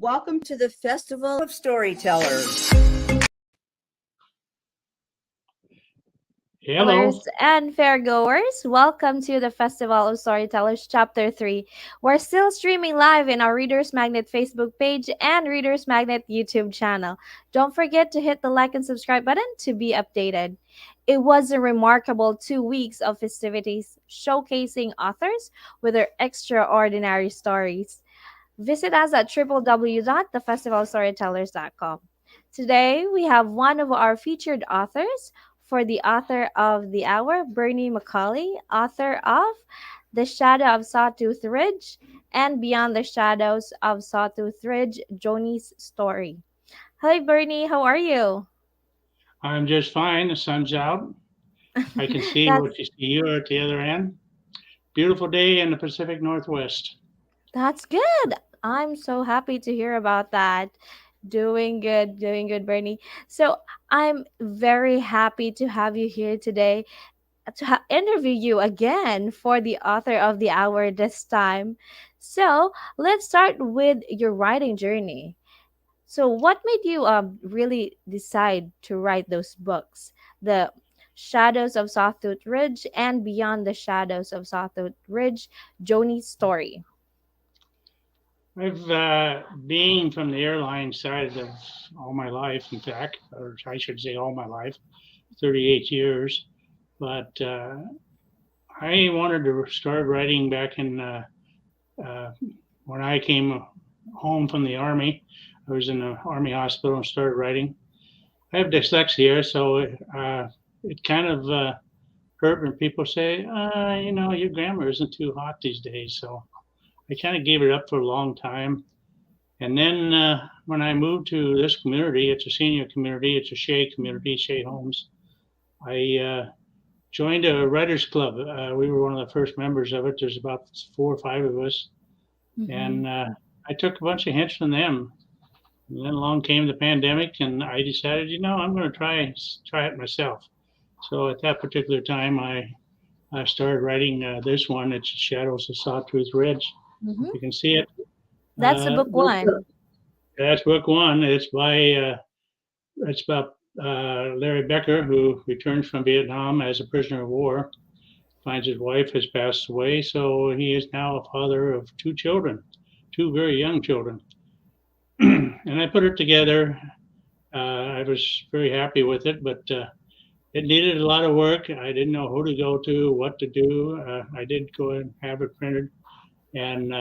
Welcome to the Festival of Storytellers. Hello. And fairgoers, welcome to the Festival of Storytellers Chapter 3. We're still streaming live in our Reader's Magnet Facebook page and Reader's Magnet YouTube channel. Don't forget to hit the like and subscribe button to be updated. It was a remarkable 2 weeks of festivities showcasing authors with their extraordinary stories. Visit us at www.thefestivalstorytellers.com. Today, we have one of our featured authors for the author of the hour, Bernie McAuley, author of The Shadow of Sawtooth Ridge and Beyond the Shadows of Sawtooth Ridge, Joni's Story. Hi, Bernie. How are you? I'm just fine. The sun's out. I can see That's what you see. You're at the other end. Beautiful day in the Pacific Northwest. that's good. I'm so happy to hear about that. Doing good, Bernie. So I'm very happy to have you here today to interview you again for the author of the hour this time. So let's start with your writing journey. So what made you really decide to write those books? The Shadows of Sawtooth Ridge and Beyond the Shadows of Sawtooth Ridge, Joni's Story. I've been from the airline side of all my life, in fact, or I should say all my life, 38 years. But I wanted to start writing back in uh, when I came home from the Army. I was in the Army hospital and started writing. I have dyslexia, so it kind of hurt when people say, your grammar isn't too hot these days. So I kind of gave it up for a long time. And then when I moved to this community, it's a senior community, it's a Shea community, Shea Homes. I joined a writers club. We were one of the first members of it. There's about 4 or 5 of us, Mm-hmm. and I took a bunch of hints from them. And then along came the pandemic, and I decided, I'm going to try it myself. So at that particular time, I started writing this one. It's Shadows of Sawtooth Ridge. Mm-hmm. You can see it. That's the book one. That's book one. It's about Larry Becker, who returns from Vietnam as a prisoner of war, finds his wife has passed away, so he is now a father of 2 children, 2 very young children. And I put it together. I was very happy with it, but it needed a lot of work. I didn't know who to go to, what to do. I did go and have it printed, and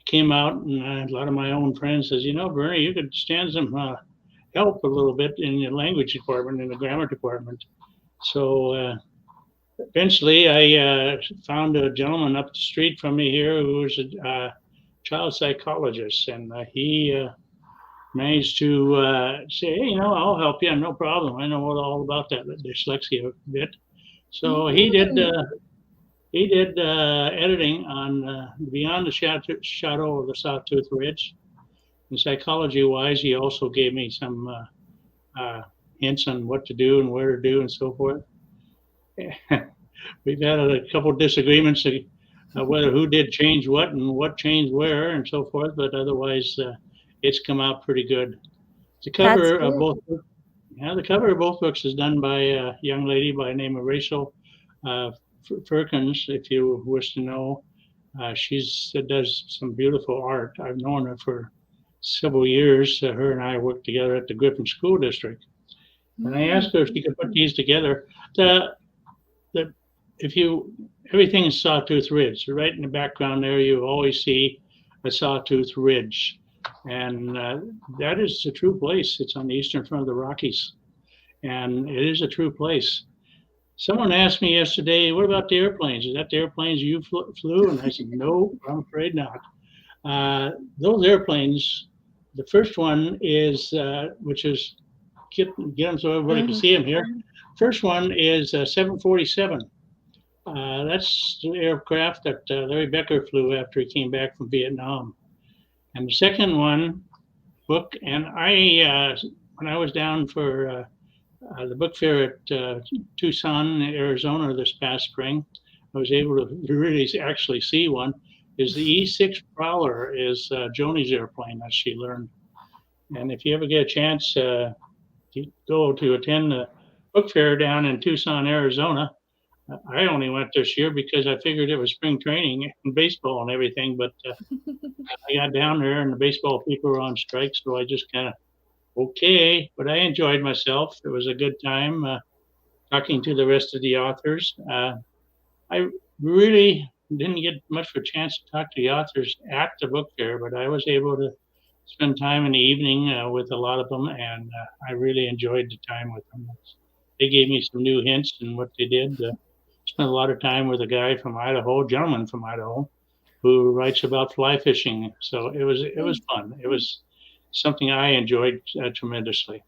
came out, and a lot of my own friends says, Bernie, you could stand some help a little bit in the language department, in the grammar department. So eventually, I found a gentleman up the street from me here who was a child psychologist, and he managed to say, hey, I'll help you, no problem. I know all about that dyslexia bit. So Mm-hmm. he did editing on Beyond the Shadow of the Sawtooth Ridge. And psychology-wise, he also gave me some hints on what to do and where to do and so forth. We've had a couple of disagreements whether who did change what and what changed where and so forth, but otherwise it's come out pretty good. The That's cover of good. the cover of both books is done by a young lady by the name of Rachel uh, Firkins, if you wish to know. She does some beautiful art. I've known her for several years. Her and I worked together at the Griffin School District. And I asked her if she could put these together. The, the, if you, everything is Sawtooth Ridge. So right in the background there, you always see a Sawtooth Ridge. And that is a true place. It's on the eastern front of the Rockies. And it is a true place. Someone asked me yesterday, what about the airplanes? Is that the airplanes you flew? And I said, no, I'm afraid not. Those airplanes, the first one is, which is, get them so everybody can Mm-hmm. see them here. First one is 747. That's the aircraft that Larry Becker flew after he came back from Vietnam. And the second one, book, and when I was down for the book fair at Tucson, Arizona this past spring, I was able to really actually see one. is the E6 Prowler is Joni's airplane that she learned. And if you ever get a chance to go to attend the book fair down in Tucson, Arizona, I only went this year because I figured it was spring training and baseball and everything. But I got down there and the baseball people were on strike, so I just kind of okay. But I enjoyed myself. It was a good time talking to the rest of the authors. I really didn't get much of a chance to talk to the authors at the book fair, but I was able to spend time in the evening with a lot of them, and I really enjoyed the time with them. They gave me some new hints in what they did. Spent a lot of time with a guy from Idaho, a gentleman from Idaho, who writes about fly fishing. So it was fun. It was something I enjoyed tremendously.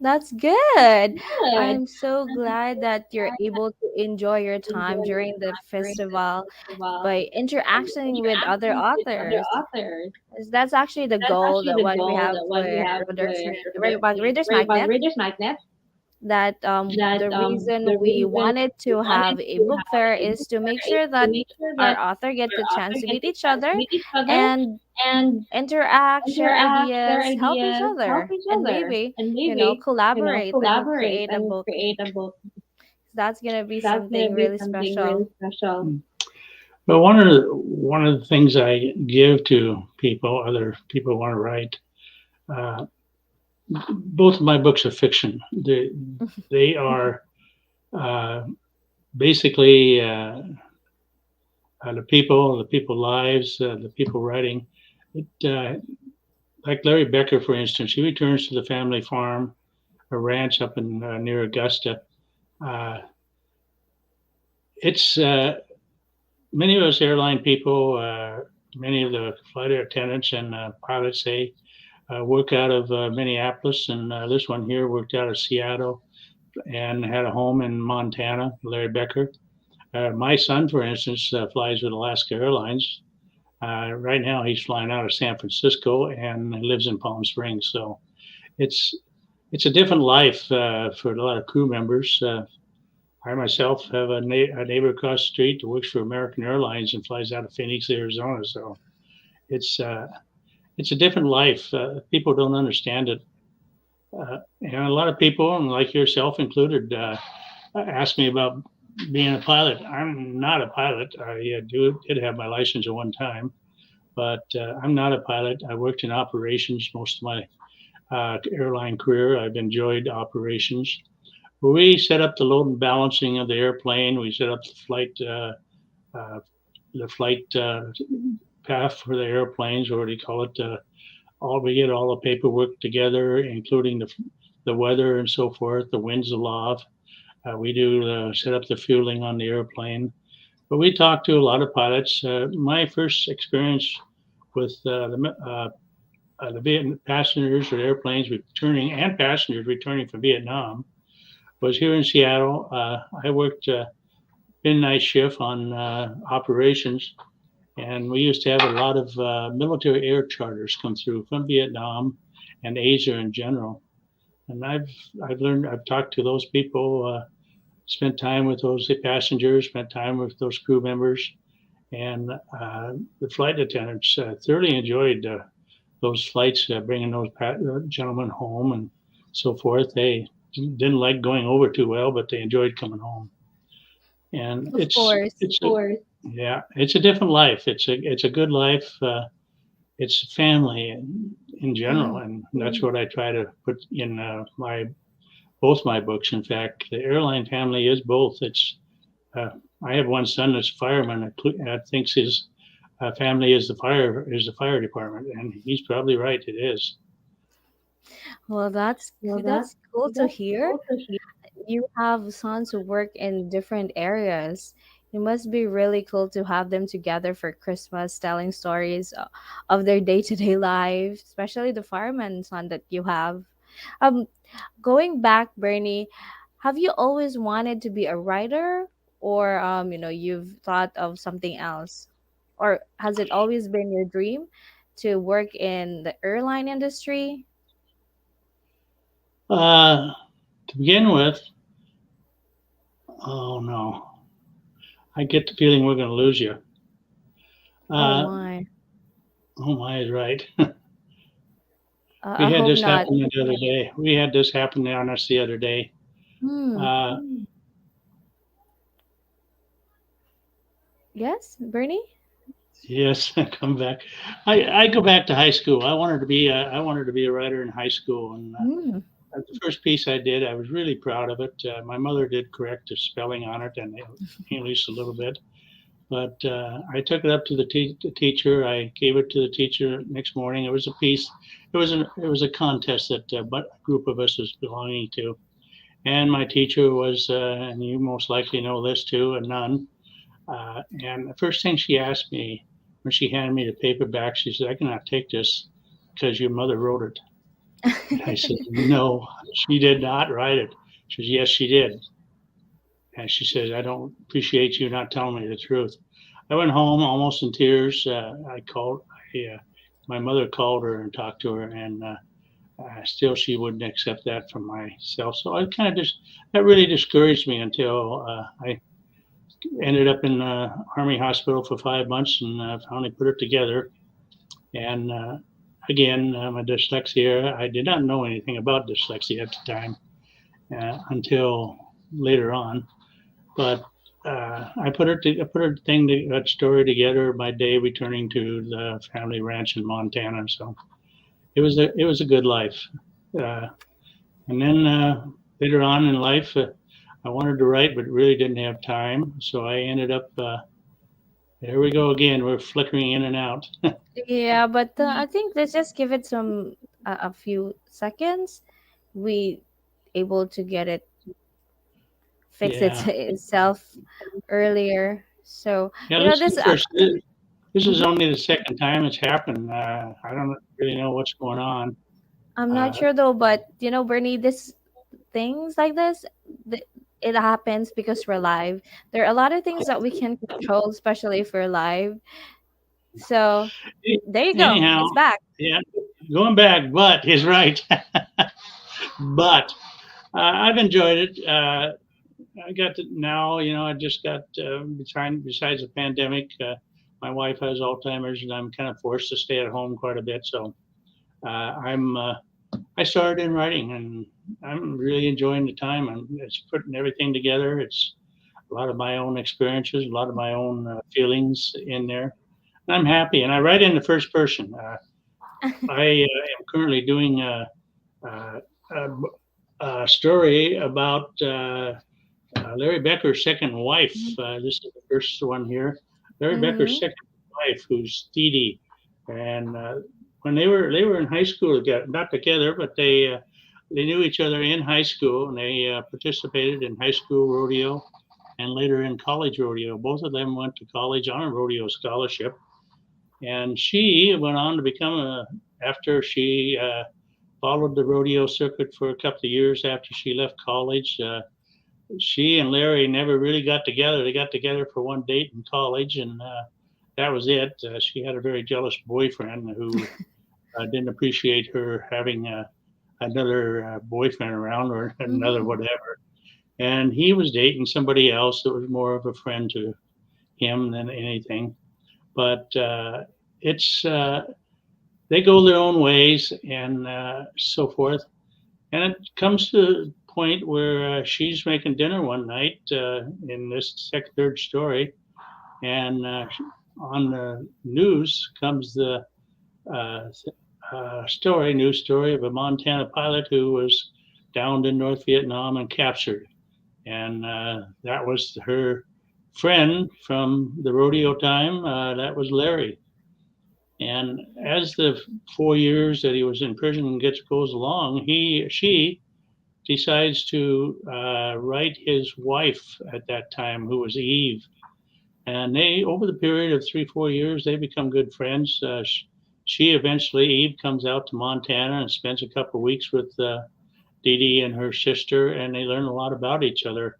That's good. Good. I'm so glad that you're able to enjoy your time Enjoy your during the time during the festival festival by by interacting with other interacting with other authors. authors. That's actually the That's goal actually that the what we goal have that what we for have for Readers by Magnet. Readers Magnet. That That the reason the we reason wanted we to wanted have a to book have fair a is book to make fair is sure to that make sure our that author get our the chance author to get meet the each chance to other meet each other and and interact, share interact, share ideas, help each ideas, help other, each and other, maybe, and maybe, collaborate and collaborate create a and book. create a book. That's gonna be That's gonna something be really something special. really special. But one of the things I give to people, other people who want to write, uh, both of my books are fiction. They are uh, basically the people lives, the people writing. It, like Larry Becker, for instance, he returns to the family farm, a ranch up in near Augusta. Uh, it's many of us airline people, many of the flight attendants and pilots, they work out of Minneapolis, and this one here worked out of Seattle and had a home in Montana. Larry Becker. My son, for instance, flies with Alaska Airlines. Right now, he's flying out of San Francisco and lives in Palm Springs. So it's it's a different life for a lot of crew members. I myself have a neighbor across the street that works for American Airlines and flies out of Phoenix, Arizona. So it's uh, it's a different life. People don't understand it, and a lot of people, and like yourself included, ask me about being a pilot. I'm not a pilot. I did have my license at one time, but I'm not a pilot. I worked in operations most of my airline career. I've enjoyed operations. We set up the load and balancing of the airplane. We set up uh, the flight path for the airplanes, or what do you call it? All we get all the paperwork together, including the weather and so forth, the winds aloft. We do set up the fueling on the airplane. But we talked to a lot of pilots. My first experience with the passengers or airplanes returning and passengers returning from Vietnam was here in Seattle. I worked midnight shift on operations, and we used to have a lot of military air charters come through from Vietnam and Asia in general. And I've talked to those people, spent time with those passengers, spent time with those crew members, and the flight attendants thoroughly enjoyed those flights, bringing those gentlemen home and so forth. They didn't like going over too well, but they enjoyed coming home. And Of course. yeah, it's a different life. It's a good life. It's family in general, Mm. and that's what I try to put in my both my books. In fact, the airline family is both. It's uh, I have one son that's a fireman that thinks his family is the fire department, and he's probably right. It is. Well, Well, that's cool to that's hear. cool to hear. You have sons who work in different areas. It must be really cool to have them together for Christmas, telling stories of their day-to-day life, especially the fireman son that you have. Um, Going back, Bernie, have you always wanted to be a writer, or you've thought of something else, or has it always been your dream to work in the airline industry? Uh, to begin with, oh no, I get the feeling we're going to lose you. Oh Uh, my. oh my, is right. I We had hope this not. happen the other day. We had this happen on us the other day. Hmm. Uh, Yes, Bernie? yes, come back. I go back to high school. I wanted to be a writer in high school, and Hmm. the first piece I did, I was really proud of it. My mother did correct the spelling on it and at least a little bit. But I took it up to the teacher. I gave it to the teacher next morning. It was a piece. It was a contest that a group of us was belonging to. And my teacher was, and you most likely know this too, a nun. And the first thing she asked me when she handed me the paper back, she said, "I cannot take this because your mother wrote it." And I said, "No, she did not write it." She says, "Yes, she did." And she says, "I don't appreciate you not telling me the truth." I went home almost in tears. My mother called her and talked to her, and still she wouldn't accept that from myself. So I kind of that really discouraged me until I ended up in the Army hospital for 5 months and finally put it together. And again, my dyslexia, I did not know anything about dyslexia at the time until later on. But I put a story together my day returning to the family ranch in Montana. So it was a good life. Uh, and then later on in life, I wanted to write, but really didn't have time. So I ended up. There we go again. We're flickering in and out. Yeah, but I think let's just give it some a few seconds. We able to get it fix it Yeah, itself earlier. So yeah. you know This is this. the first. This is Mhm. only the second time it's happened. I don't really know what's going on. I'm not Uh, sure though, but you know, Bernie, this things like this, th- it happens because we're live. There are a lot of things that we can control, especially if we're live. So there you go. anyhow, It's back. yeah, going back, but he's right. But I've enjoyed it. I got to now, I just got besides the pandemic, my wife has Alzheimer's, and I'm kind of forced to stay at home quite a bit. So I started in writing, and I'm really enjoying the time. It's putting everything together. It's a lot of my own experiences, a lot of my own feelings in there. And I'm happy, and I write in the first person. I am currently doing a, a story about Larry Becker's second wife. This is the first one here. Larry Becker's Mm-hmm. second wife, who's Dee Dee, and when they were in high school together, not together, but they knew each other in high school, and they participated in high school rodeo and later in college rodeo. Both of them went to college on a rodeo scholarship, and she went on to become after she followed the rodeo circuit for a couple of years after she left college. She and Larry never really got together. They got together for one date in college, and that was it. She had a very jealous boyfriend who didn't appreciate her having another boyfriend around or another Mm-hmm. whatever. And he was dating somebody else that was more of a friend to him than anything. But it's they go their own ways and so forth. And it comes to the point where she's making dinner one night in this third story, and on the news comes the uh, news story of a Montana pilot who was downed in North Vietnam and captured. And that was her friend from the rodeo time. That was Larry. And as the 4 years that he was in prison goes along, she decides to write his wife at that time, who was Eve. And they, over the period of 3, 4 years, they become good friends. She eventually, Eve, comes out to Montana and spends a couple of weeks with Dee Dee and her sister, and they learn a lot about each other.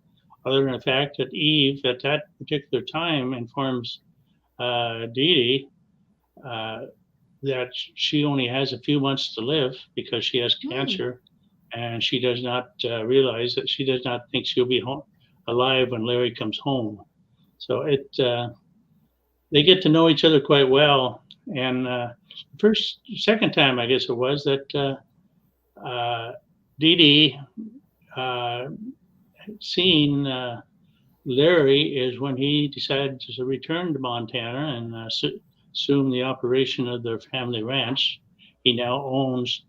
Other than the fact that Eve, at that particular time, informs Dee Dee uh, that she only has a few months to live because she has Mm. cancer, and she does not realize that she does not think she'll be alive when Larry comes home. So they get to know each other quite well. And second time, I guess it was that Dee Dee seen Larry is when he decided to return to Montana and assume the operation of their family ranch. He now owns.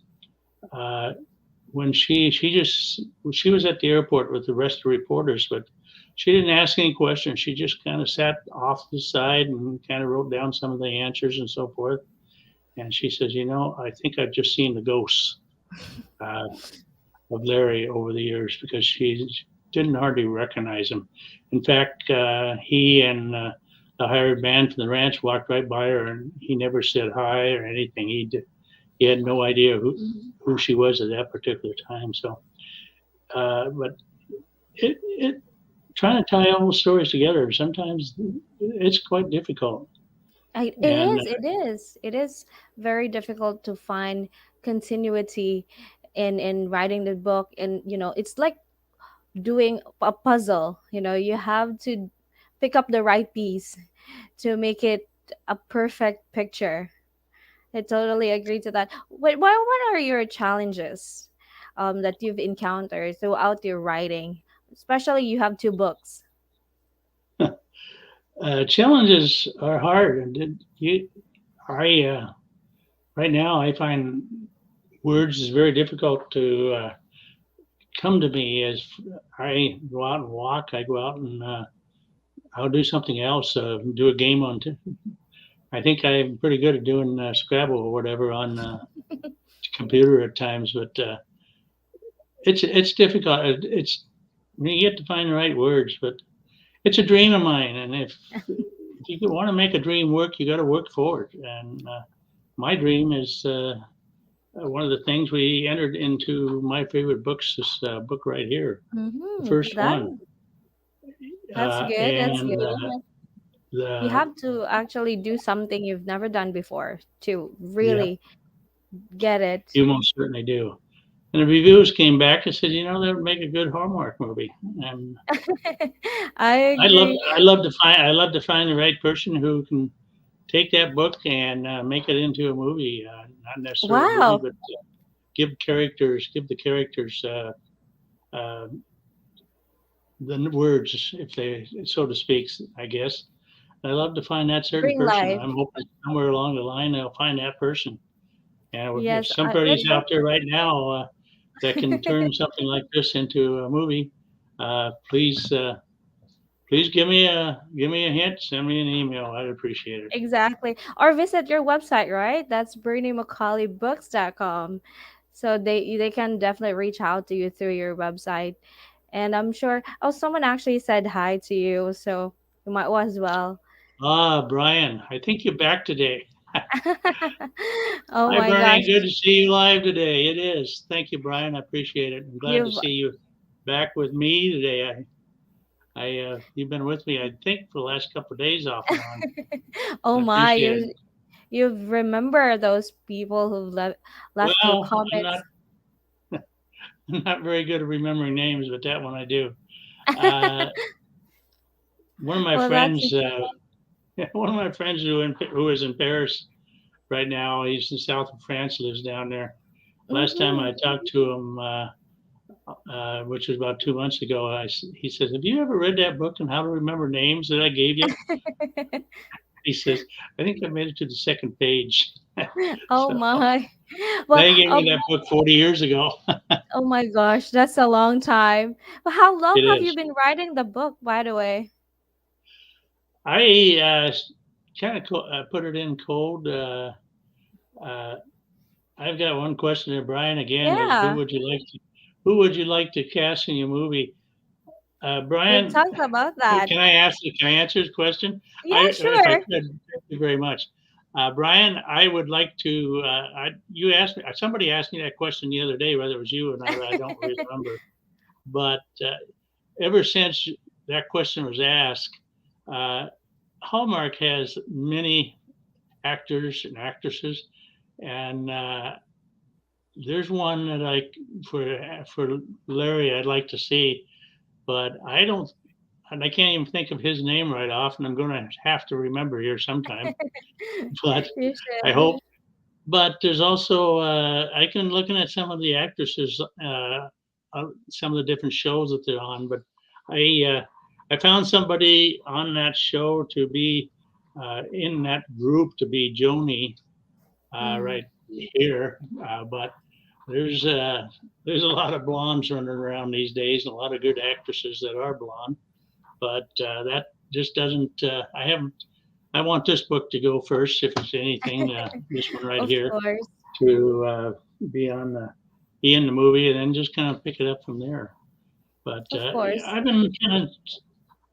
Uh, when she was at the airport with the rest of the reporters, but she didn't ask any questions. She just kind of sat off the side and kind of wrote down some of the answers and so forth. And she says, I think I've just seen the ghosts uh, of Larry over the years because she didn't hardly recognize him. In fact, he and the hired man from the ranch walked right by her, and he never said hi or anything. He had no idea who she was at that particular time. So, but it trying to tie all the stories together sometimes it's quite difficult. It And is, it is very difficult to find continuity in writing the book, and it's like doing a puzzle. You have to pick up the right piece to make it a perfect picture. I totally agree to that. What are your challenges that you've encountered throughout your writing? Especially you have two books. challenges are hard. And I right now I find words is very difficult to come to me as I go out and walk. I go out and I'll do something else. Do a game on. I think I'm pretty good at doing Scrabble or whatever on computer at times, but it's difficult. You get to find the right words, but it's a dream of mine, and if you want to make a dream work, you got to work for it. And my dream is one of the things we entered into my favorite books. This book right here, the Mm-hmm. first one, That's good. That's and good. You the have to actually do something you've never done before to yeah, really get it. you most certainly do. And the reviews came back and said, that would make a good Hallmark movie. And I I love agree. I love to find the right person who can take that book and make it into a movie. Not necessarily a movie, Wow. but give the characters uh, the words, if they so to speak. I guess I love to find that certain Bring person. life. I'm hoping somewhere along the line I'll find that person. And if Yes, somebody's that's out there right now that can turn something like this into a movie, please please give me a hint. Send me an email. I'd appreciate it. exactly. Or visit your website, right? That's BernieMcCauleyBooks.com. So they can definitely reach out to you through your website. And I'm sure, oh, someone actually said hi to you, so you might as well. Brian, I think you're back today. Oh Hi, my Bernie. gosh, Good to see you live today. It is. Thank you, Brian. I appreciate it. I'm glad to you've see you back with me today. You've been with me, I think, for the last couple of days off and on. oh I my, appreciate it. you remember those people who left you Well, comments. I'm not very good at remembering names, but that one I do. Uh, one of my Well, that's friends, one of my friends who is in Paris right now. He's in south of France, lives down there. Last time mm-hmm. I talked to him, which was about 2 months ago, he says, "Have you ever read that book on how to remember names that I gave you?" He says, "I think I made it to the second page." Oh So my. Well, they gave me that book 40 years ago. oh my gosh, that's a long time. But how long It have you is. been writing the book, by the way? I kind of put it in cold. Uh, I've got one question there, Brian. Again, is Yeah, who would you like to cast in your movie? we've Brian, talked about that. can I answer his question? Yeah, If I sure. could, thank you very much. Brian, I would like to, you asked me, somebody asked me that question the other day, whether it was you or not, I don't really remember. But ever since that question was asked, uh, Hallmark has many actors and actresses, and there's one that for Larry I'd like to see, but and I can't even think of his name right off, and I'm going to have to remember here sometime. But You I should. hope. But there's also I can looking at some of the actresses, some of the different shows that they're on. But I found somebody on that show to be in that group to be Joni Mm. right here. But there's uh, there's a lot of blondes running around these days, and a lot of good actresses that are blonde. But that just doesn't. I haven't. I want this book to go first, if it's anything. This one right Of here course. to be on the be in the movie, and then just kind of pick it up from there. But Of course. I've been kind of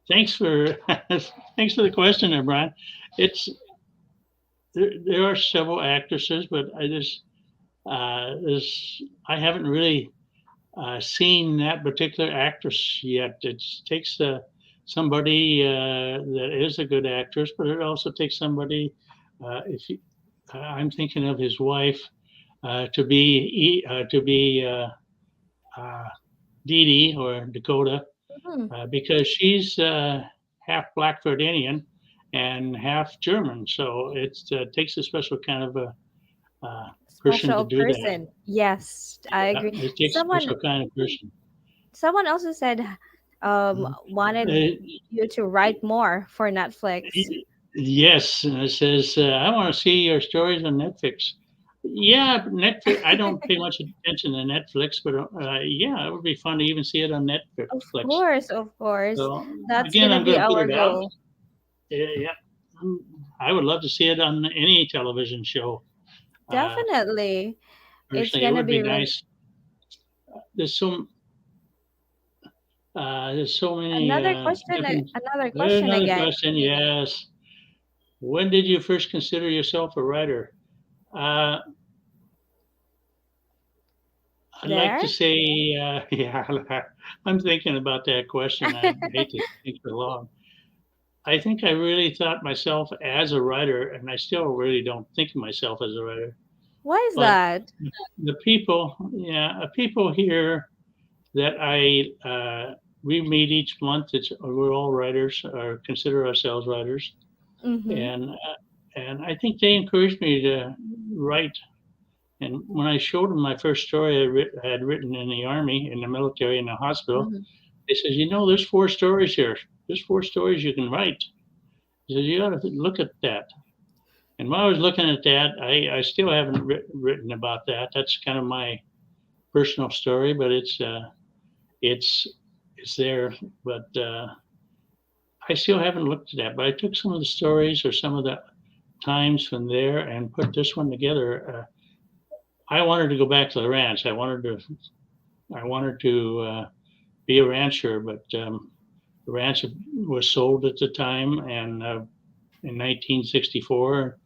thanks for thanks for the question, there, Brian. It's there are several actresses, but I haven't really seen that particular actress yet. It takes somebody that is a good actress, but it also takes somebody. If you, I'm thinking of his wife to be Dee Dee or Dakota Mhm. because she's half Blackfoot Indian and half German. So it takes a special kind of a person to Special do that. person. Yes, I agree. It takes a Someone special kind of person. someone also said wanted Uh, you to write more for Netflix. yes, and it says I want to see your stories on Netflix. Yeah, Netflix. I don't pay much attention to Netflix, but yeah, it would be fun to even see it on Of Netflix. course, of course. So That's again, gonna I'm be going to put our it out. goal. Yeah, I would love to see it on any television show. Uh, Definitely. It's Personally, it gonna would be be really nice. There's so there's so many another question different. another There's question another again. question. Yes. When did you first consider yourself a writer? Uh, I'd like There? to say, yeah, I'm thinking about that question. I hate to think for long. I think I really thought myself as a writer, and I still really don't think of myself as a writer. Why is But that? the people, yeah, people here that we meet each month. We're all writers, or consider ourselves writers, Mm-hmm. and I think they encouraged me to write. And when I showed them my first story I had written in the army, in the military, in the hospital, Mm-hmm. they says, you know, there's 4 stories here. There's 4 stories you can write. He says, you ought to look at that. And while I was looking at that, I still haven't written about that. That's kind of my personal story, but it's it's there. But I still haven't looked at that. But I took some of the stories or some of the times from there and put this one together. I wanted to go back to the ranch. I wanted to be a rancher, but the ranch was sold at the time, and in 1964,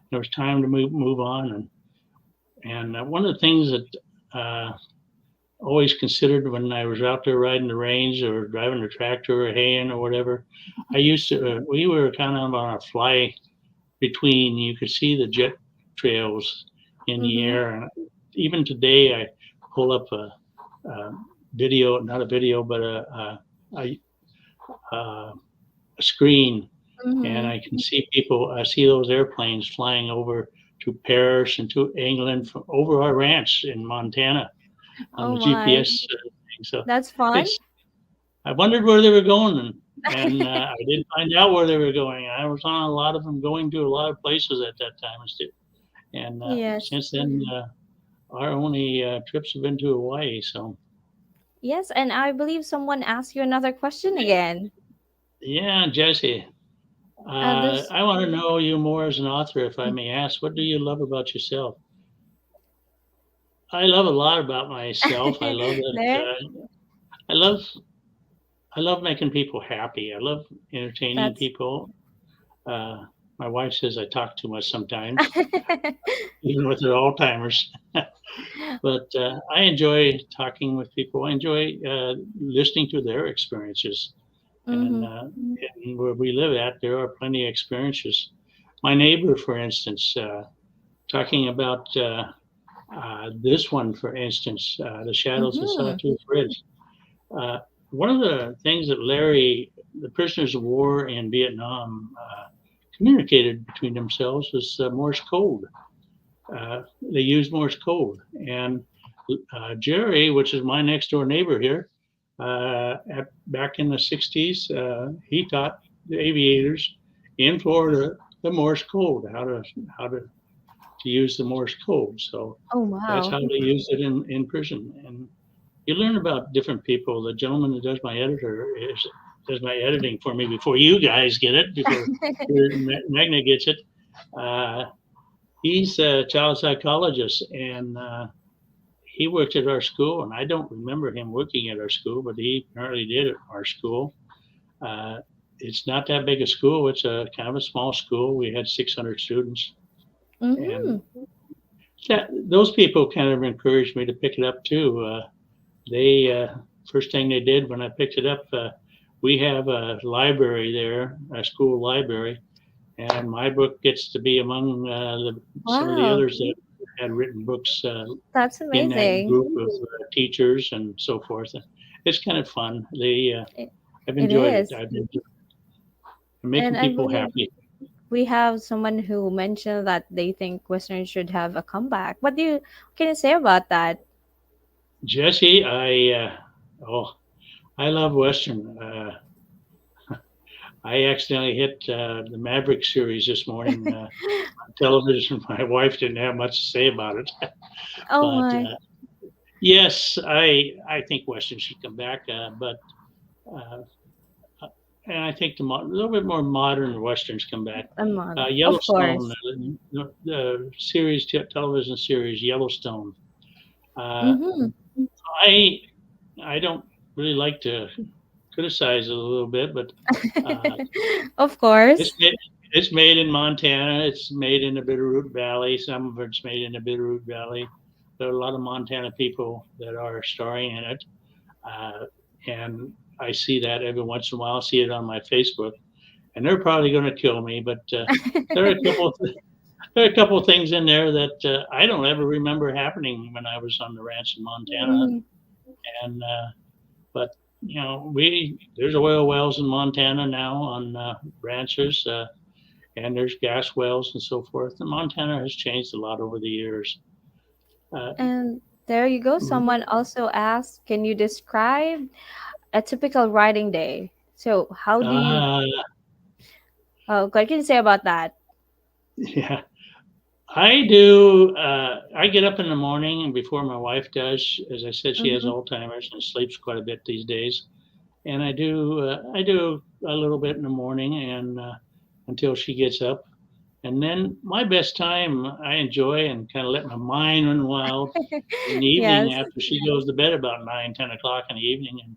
there was time to move on. And one of the things that always considered when I was out there riding the range or driving the tractor or haying or whatever, we were kind of on a fly between. You could see the jet trails in the Mm-hmm. air, and even today I pull up a video, not a video, but a, a screen, and Mm-hmm. I can see people. I see those airplanes flying over to Paris and to England from over our ranch in Montana on Oh the my. GPS thing. So That's fun. it's. I wondered where they were going, and I didn't find out where they were going. I was on a lot of them, going to a lot of places at that time, and Yes. since then, our only trips have been to Hawaii. So Yes, and I believe someone asked you another question again. yeah, Jesse, This I want to know you more as an author, if I may ask. What do you love about yourself? I love a lot about myself. I love that. there. I love I love making people happy. I love entertaining That's people. Uh, my wife says I talk too much sometimes, even with her Alzheimer's. But I enjoy talking with people. I enjoy listening to their experiences. And, mm-hmm. and where we live at, there are plenty of experiences. My neighbor, for instance, talking about this one, for instance, The Shadows of Mm-hmm. Sawtooth Ridge. Uh, one of the things that the prisoners of war in Vietnam communicated between themselves was Morse code. They used Morse code, and Jerry, which is my next door neighbor here, back in the '60s, he taught the aviators in Florida the Morse code, how to use the Morse code. So Oh, that's wow. how they used it in prison. And you learn about different people. The gentleman that does my editing for me before you guys get it, before Magna gets it. Uh, he's a child psychologist, and he worked at our school. And I don't remember him working at our school, but he apparently did at our school. Uh, it's not that big a school. It's a kind of a small school. We had 600 students, Mm-hmm. and those people kind of encouraged me to pick it up too. They First thing they did when I picked it up, we have a library there, a school library, and my book gets to be among some of the Wow, others that had written books that's in that amazing. group of teachers and so forth. It's kind of fun. It, I've it enjoyed it. is. I've been And making I people believe happy. we have someone who mentioned that they think Western should have a comeback. What can you say about that? Jesse, oh, I love Western. I accidentally hit the Maverick series this morning on television. My wife didn't have much to say about it, Oh but my. yes, I think Western should come back. But uh, and I think a little bit more modern Westerns come back. Of Yellowstone, course. the series, television series Yellowstone. Uh, Mm-hmm. I I don't really like to criticize it a little bit, but uh, Of it's course. made, it's made in Montana. It's made in the Bitterroot Valley. Some of it's made in the Bitterroot Valley. There are a lot of Montana people that are starring in it, uh, and I see that every once in a while. I see it on my Facebook, and they're probably going to kill me. But there are a couple of there are a couple of things in there that I don't ever remember happening when I was on the ranch in Montana. Mhm. And but we there's oil wells in Montana now on ranches, and there's gas wells and so forth. And Montana has changed a lot over the years. Uh, And there you go. Someone also asked, can you describe a typical writing day? So how do you uh, what can you say about that? yeah, I do. I get up in the morning and before my wife does. As I said, she has Mm-hmm. Alzheimer's and sleeps quite a bit these days. And I do a little bit in the morning and until she gets up. And then my best time I enjoy and kind of let my mind run wild in the evening Yes. after she goes to bed about 9, 10 o'clock in the evening. And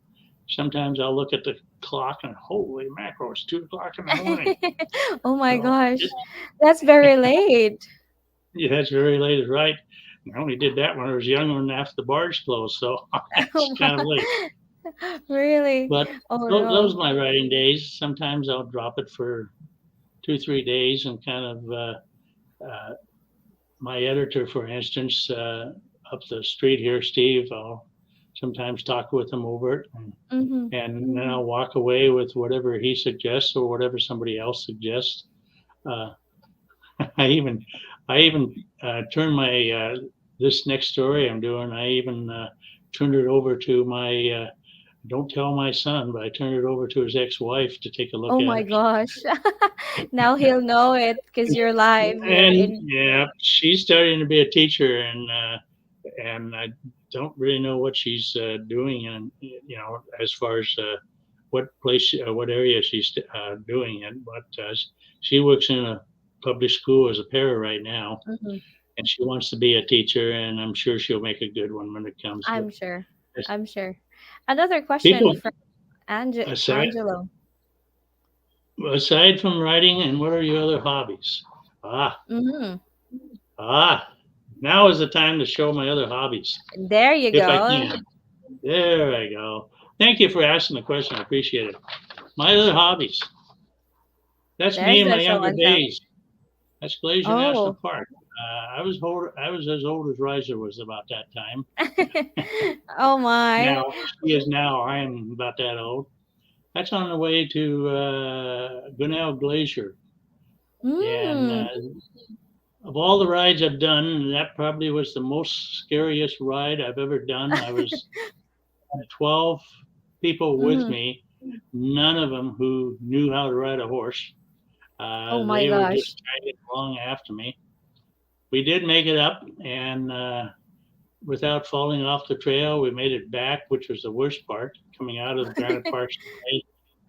sometimes I'll look at the clock and holy mackerel, it's 2 o'clock in the morning. Oh my So gosh. That's very late. yeah, that's very late, is right. I only did that when I was younger and after the bars closed, so it's kind of late. Really? But Oh those no. are my writing days. Sometimes I'll drop it for 2, 3 days and kind of uh, my editor, for instance, up the street here, Steve, I'll sometimes talk with him over it, Mm-hmm. and then I'll walk away with whatever he suggests or whatever somebody else suggests. Uh, I even I even turned my this next story I'm doing. I even turned it over to my don't tell my son, but I turned it over to his ex-wife to take a look Oh at my it. gosh. Now he'll know it because you're live. You're And in. yeah, she's studying to be a teacher, and I don't really know what she's doing, and as far as what area she's doing it, but she works in a public school as a para right now, Mhm. and she wants to be a teacher, and I'm sure she'll make a good one when it comes. But I'm sure. as I'm sure. Another question people from aside Angelo. aside from writing, and what are your other hobbies? Ah, Mm-hmm. ah, now is the time to show my other hobbies There you if I go. can. There I go. Thank you for asking the question. I appreciate it. My other hobbies. That's me There's in my the show younger and tell. days. That's Glacier National Oh, Park. I was as old as Riser was about that time. Oh my. Now she is now. I am about that old. That's on the way to Grinnell Glacier, and Mm. of all the rides I've done, that probably was the most scariest ride I've ever done. I was had 12 people with Mm. me, none of them who knew how to ride a horse. Oh my They were gosh. just tagging along after me. We did make it up, and without falling off the trail, we made it back, which was the worst part. Coming out of the Granite Park,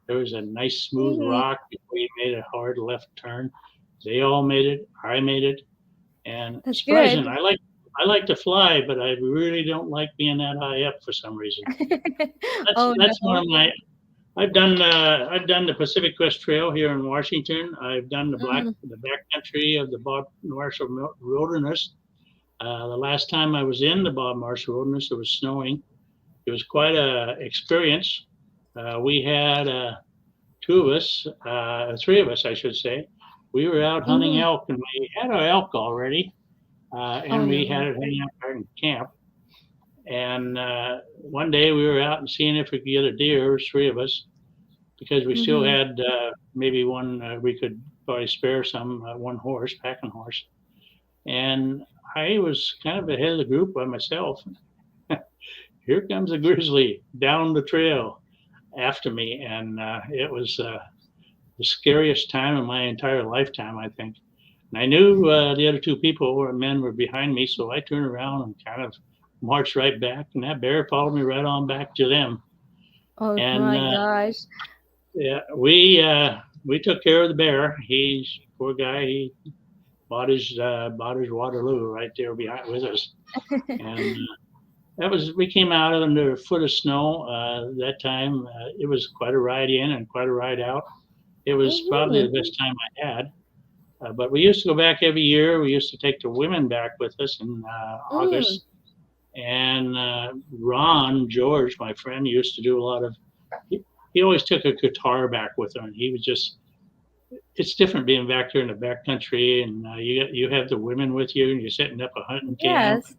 there was a nice smooth Mhm. rock before you made a hard left turn. They all made it. I made it, and That's surprising. good. I like to fly, but I really don't like being that high up for some reason. Oh That's one no. of my. I've done the Pacific Crest Trail here in Washington. I've done Mm. the backcountry of the Bob Marshall Wilderness. The last time I was in the Bob Marshall Wilderness, it was snowing. It was quite a experience. We had two of us, three of us, I should say. We were out hunting Mhm. elk, and we had our elk already, Oh and we had no. it hanging out there in camp. And one day we were out and seeing if we could get a deer, three of us, because we still Mhm. had maybe one, we could probably spare some, one horse, packing horse. And I was kind of ahead of the group by myself. Here comes a grizzly down the trail after me, and it was the scariest time of my entire lifetime, I think. And I knew the other two people were men were behind me, so I turned around and kind of marched right back, and that bear followed me right on back to them. Oh And my gosh. yeah, we took care of the bear. He's poor guy. He bought his Waterloo right there behind with us, and that was we came out under a foot of snow that time. It was quite a ride in and quite a ride out. It was probably Mhm. the best time I had. But we used to go back every year. We used to take the women back with us in Mm. August. And Ron George, my friend, used to do a lot of. He always took a guitar back with him, and he was just. It's different being back there in the backcountry, and you have the women with you, and you're setting up a hunting camp, Yes.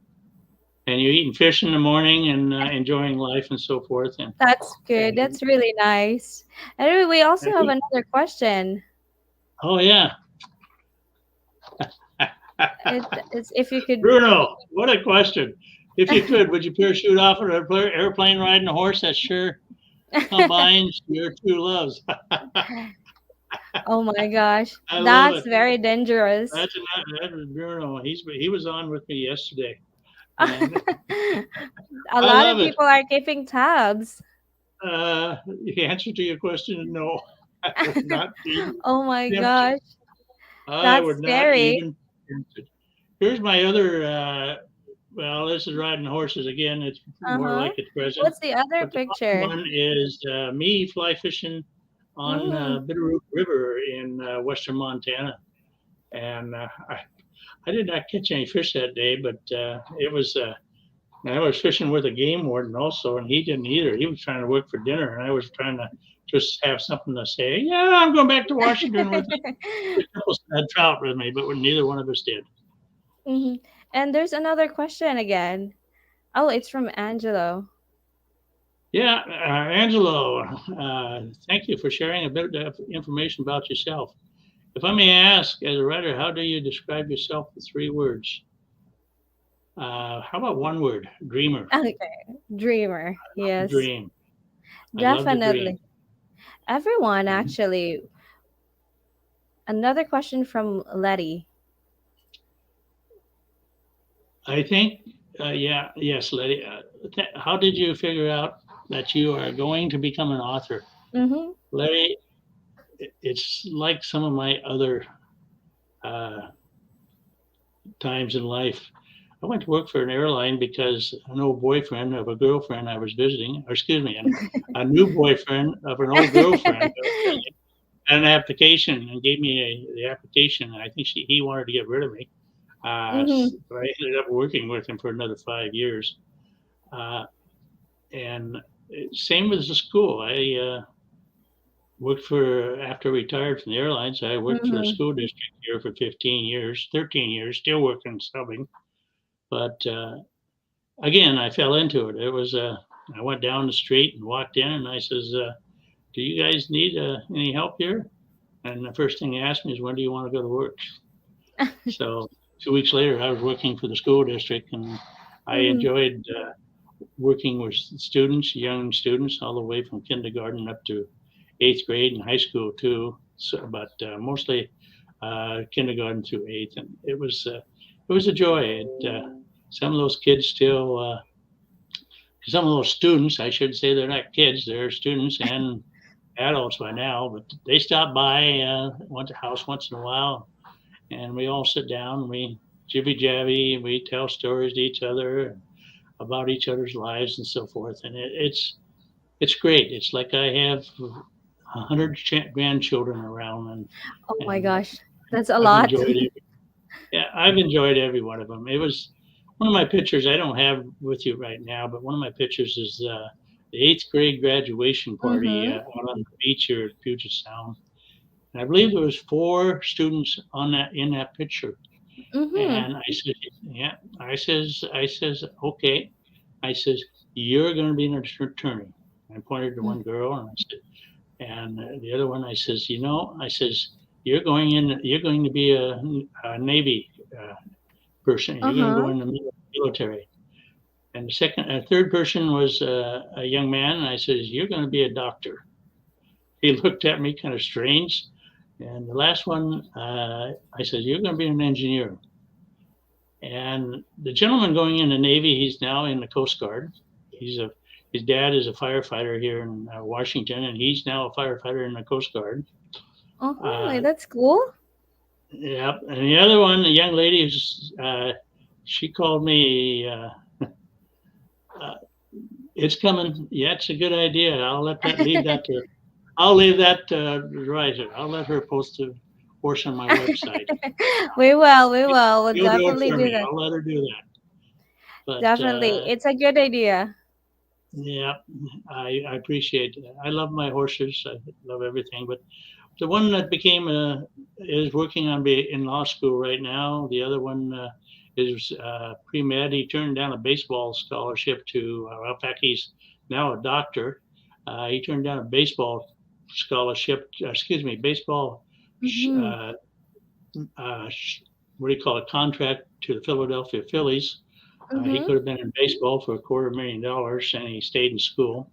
and you're eating fish in the morning and enjoying life and so forth. That's good. And That's really nice. Anyway, we also and have another question. oh yeah, It's if you could. Bruno, what a question! If you could, would you parachute off an airplane riding a horse that sure combines your two loves? Oh my gosh, I love that's it. very dangerous. That was Bruno. He was on with me yesterday, and A I lot love of it. people are keeping tabs. The answer to your question is no. I would not even Oh my attempt it. gosh, I that's would not scary. even attempt it. Here's my other. Well, this is riding horses again. It's more Uh-huh. like it's present, What's the other but the other picture? one is me fly fishing on Mm. Bitterroot River in western Montana, and I did not catch any fish that day, but it was. I was fishing with a game warden also, and he didn't either. He was trying to work for dinner, and I was trying to just have something to say. Yeah, I'm going back to Washington with a couple had trout with me, but neither one of us did. Hmm. And there's another question again. Oh, it's from Angelo. Yeah, Angelo, thank you for sharing a bit of information about yourself. If I may ask, as a writer, how do you describe yourself in three words? How about one word? Dreamer. Okay, dreamer. Yes, Dream. I love to dream. definitely. Everyone, Mhm. actually. Another question from Letty. I think, yeah, yes, Letty. How did you figure out that you are going to become an author? Mm-hmm. Larry, it's like some of my other uh, times in life. I went to work for an airline because an old boyfriend of a girlfriend I was visiting, or excuse me, a new boyfriend of an old girlfriend I was visiting, had an application and gave me the application. And I think he wanted to get rid of me. Mm-hmm. But I ended up working with him for another 5 years. Uh, and same with the school. worked for, after I retired from the airlines, I worked for a Mm-hmm. school district here for 15 years, 13 years, still working subbing. But again, I fell into it. It was, I went down the street and walked in and I says, do you guys need any help here? And the first thing he asked me is, when do you want to go to work? So 2 weeks later, I was working for the school district, and I Mm-hmm. enjoyed working with students, young students, all the way from kindergarten up to 8th grade and high school too. So, but mostly kindergarten through eighth, and it was a joy. Some of those kids still, some of those students, I should say, they're not kids; they're students and adults by now. But they stop by once a house once in a while, and we all sit down and we jibby jabby and we tell stories to each other about each other's lives and so forth. And it's great. It's like I have 100 grandchildren around, Oh my and gosh, that's a I've lot. enjoyed it. Yeah, I've enjoyed every one of them. It was one of my pictures I don't have with you right now, but one of my pictures is the 8th grade graduation party Mm-hmm. out on the beach here at Puget Sound. And I believe there was 4 students on that in that picture. Mm-hmm. And I said, yeah, I says, okay. I says, you're going to be an attorney. I pointed to one girl and I said, and the other one, I says, I says, you're going to be a Navy person. You're going to go Uh-huh. in the military. And third person was a young man. And I says, you're going to be a doctor. He looked at me kind of strange. And the last one, I said, you're going to be an engineer. And the gentleman going in the Navy, he's now in the Coast Guard. He's a His dad is a firefighter here in Washington, and he's now a firefighter in the Coast Guard. Uh-huh. Uh, That's cool. yep. And the other one, the young lady, she called me. Uh, it's coming. Yeah, it's a good idea. I'll leave that to Riser. I'll let her post a portion on my website. We will, we will. We'll You'll do it definitely for do me. that. I'll let her do that. But Definitely. It's a good idea. yeah, I appreciate it. I love my horses. I love everything. But the one that became is working on in law school right now. The other one is pre-med. He turned down a baseball scholarship to, in fact, he's now a doctor. He turned down a baseball scholarship, excuse me, baseball, Mm-hmm. uh, uh, what do you call it, contract to the Philadelphia Phillies. He Mm-hmm. could have been in baseball for $250,000, and he stayed in school.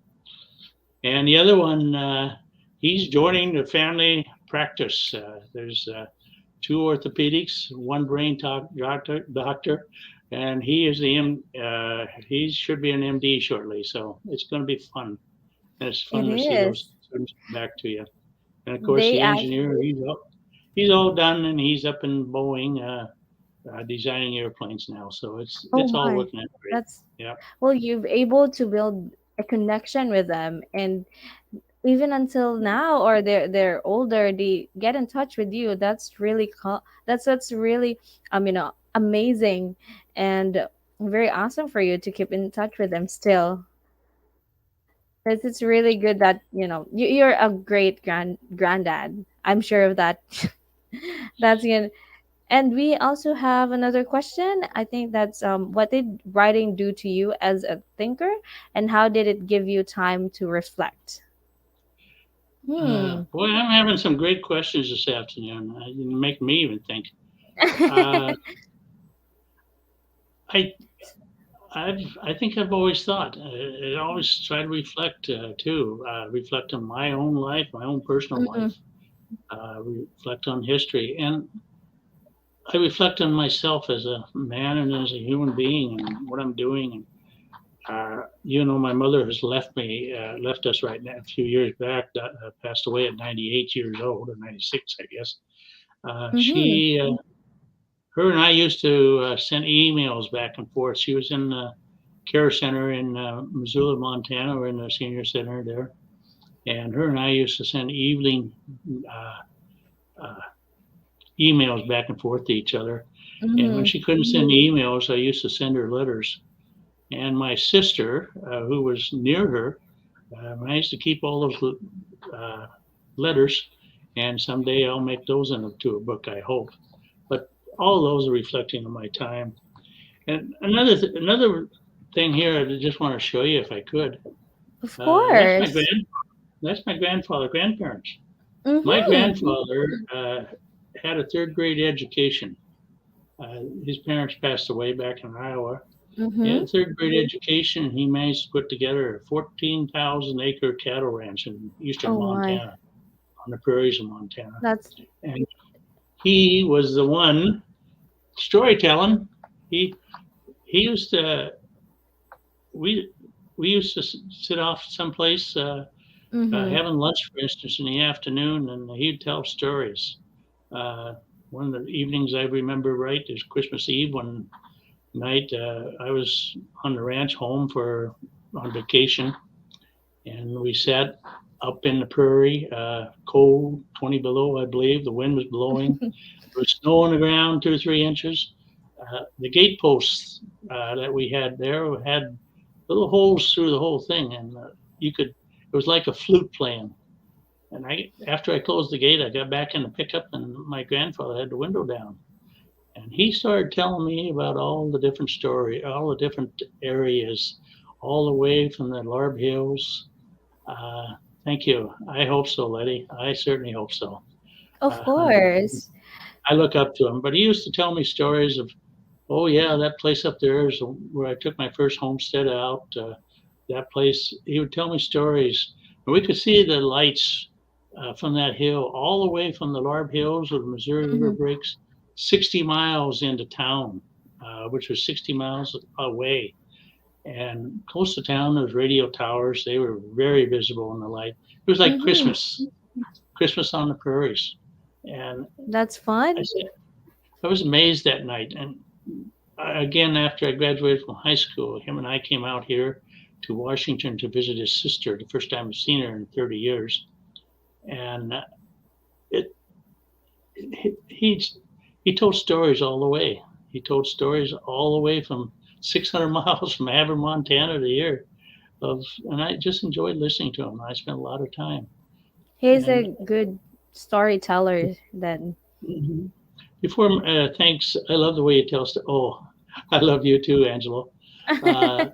And the other one, he's joining the family practice. There's 2 orthopedics, one brain doctor, and he should be an MD shortly. So it's going to be fun. And it's It fun to see those is. students come back to you. And of course, They the act. engineer, he's all done, and he's up in Boeing designing airplanes now. So Oh it's all my. working out great. That's Yeah. well, you've able to build a connection with them, and even until now, or they're older, they get in touch with you. That's really that's really amazing, and very awesome for you to keep in touch with them still. It's really good that you're a great granddad. I'm sure of that. That's good. And we also have another question. I think that's what did writing do to you as a thinker, and how did it give you time to reflect? Hmm. Boy, I'm having some great questions this afternoon. You make me even think. Uh, I I think I've always thought. I always try to reflect too. Reflect on my own life, my own personal Mm-mm. life. Reflect on history, and I reflect on myself as a man and as a human being, and what I'm doing. And my mother has left us right now a few years back. Passed away at 98 years old, or 96, I guess. Mm-hmm. She Her and I used to send emails back and forth. She was in the care center in Missoula, Montana. We're in the senior center there. And her and I used to send evening uh, uh, emails back and forth to each other. And when Mm-hmm. she couldn't send emails, I used to send her letters. And my sister, who was near her, I used to keep all those letters, and someday I'll make those into a book, I hope. But all those are reflecting on my time. And another thing here, I just want to show you if I could. Of That's my course. grandparents. My Mm-hmm. grandfather had a third grade education. His parents passed away back in Iowa. He had Mm-hmm. a third grade education. He managed to put together a 14,000 acre cattle ranch in eastern Oh my. Montana, on the prairies of Montana. That's And he was the one storytelling. He he used to we we used to sit off someplace mm-hmm. having lunch, for instance, in the afternoon, and he'd tell stories. Uh, One of the evenings I remember right is Christmas Eve one night. I was on the ranch home for on vacation, and we sat up in the prairie, cold, 20 below, I believe. The wind was blowing. There was snow on the ground, 2 or 3 inches. The gate posts that we had there had little holes through the whole thing, and you could. It was like a flute playing. And after I closed the gate, I got back in the pickup, and my grandfather had the window down, and he started telling me about all the different all the different areas, all the way from the Larb Hills. Uh, Thank you. I hope so, Letty. I certainly hope so. Of Uh, course. I look up to him, but he used to tell me stories of, oh yeah, that place up there is where I took my first homestead out. That place, he would tell me stories, and we could see the lights from that hill all the way from the Larb Hills where the Missouri River Mm-hmm. breaks, 60 miles into town, which was 60 miles away. And close to town, there was radio towers. They were very visible in the light. It was like Mm-hmm. Christmas on the prairies. And That's I fun. said, I was amazed that night. And again, after I graduated from high school, him and I came out here to Washington to visit his sister, the first time I've seen her in 30 years. And it, he he told stories all the way. He told stories all the way from 600 miles from Havre, Montana to here. And I just enjoyed listening to him. I spent a lot of time. He's And a good storyteller then. mhm. Before, thanks. I love the way you tell stories. Oh, I love you too, Angelo. Uh,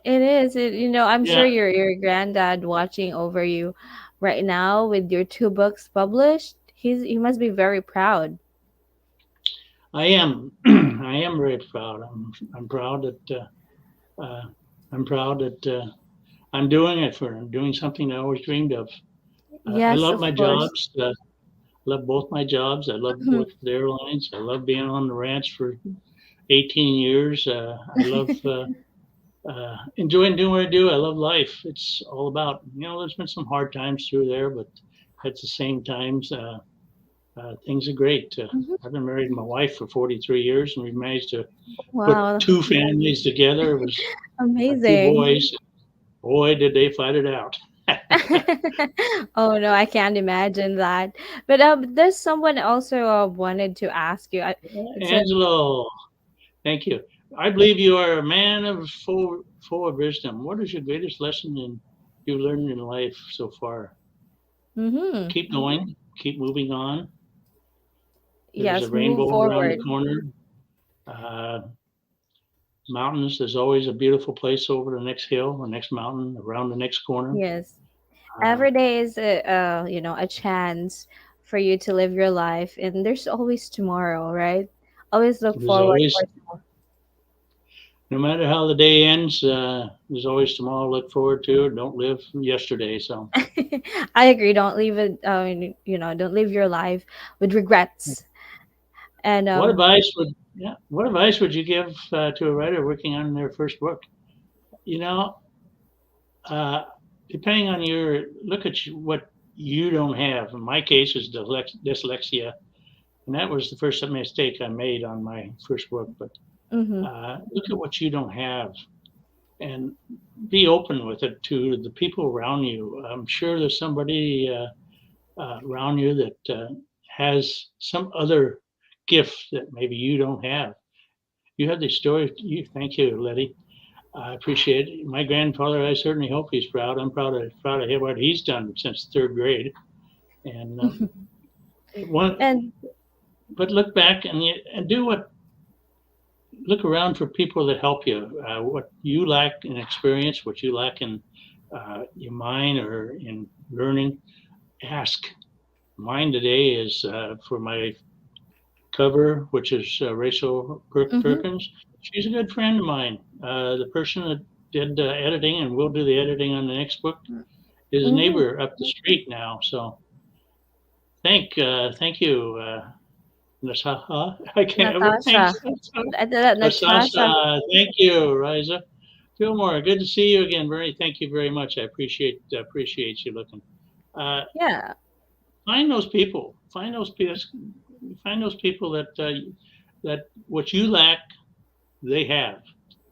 It is. I'm sure yeah, your granddad watching over you right now with your two books published. He must be very proud. I am. I am very proud. I'm proud that I'm proud that I'm doing it for. I'm doing something I always dreamed of. I Yes, love of my course. jobs. Love both my jobs. I love Mhm. working for the airlines. I love being on the ranch for 18 years. I love enjoying doing what I do. I love life. It's all about, there's been some hard times through there, but at the same times, things are great. Mhm. I've been married to my wife for 43 years, and we've managed to put Wow, two families together. It was our two amazing. boys. Boy, did they fight it out. Oh no, I can't imagine that. But there's someone also wanted to ask you. It's a Angelo, thank you. I believe you are a man of full of wisdom. What is your greatest lesson you learned in life so far? mm-hmm. Keep going, keep moving on. There's a Yes, move rainbow around the forward. corner. Uh, Mountains, there's always a beautiful place over the next hill, the next mountain, around the next corner. Yes. Uh, Every day is a chance for you to live your life, and there's always tomorrow, right? Always look there's forward always, for no matter how the day ends, there's always tomorrow to look forward to. Don't live yesterday. So, tomorrow. I agree. Don't leave it. Don't live your life with regrets. And what advice would you give to a writer working on their first book? You know, uh, depending on look at what you don't have. In my case, is dyslexia, and that was the first mistake I made on my first book. But mm-hmm. look at what you don't have, and be open with it to the people around you. I'm sure there's somebody around you that has some other gift that maybe you don't have. You have the story. Thank you, Letty. I appreciate it. My grandfather, I certainly hope he's proud. I'm proud of him, what he's done since third grade. And one, And but look back and do look around for people that help you. What you lack in experience, what you lack in your mind or in learning, ask. Mine today is for my cover, which is Rachel mhm, Perkins. She's a good friend of mine. The person that did editing and will do the editing on the next book is a mhm. neighbor up the street now. So thank you, Nasaha. I can't. Natasha. Thanks, Natasha. Sasha. Thank you, Riza. Fillmore, good to see you again, Bernie. Thank you very much. I appreciate you looking. Uh, Yeah. find those people. Find those people. Find those people that what you lack, they have,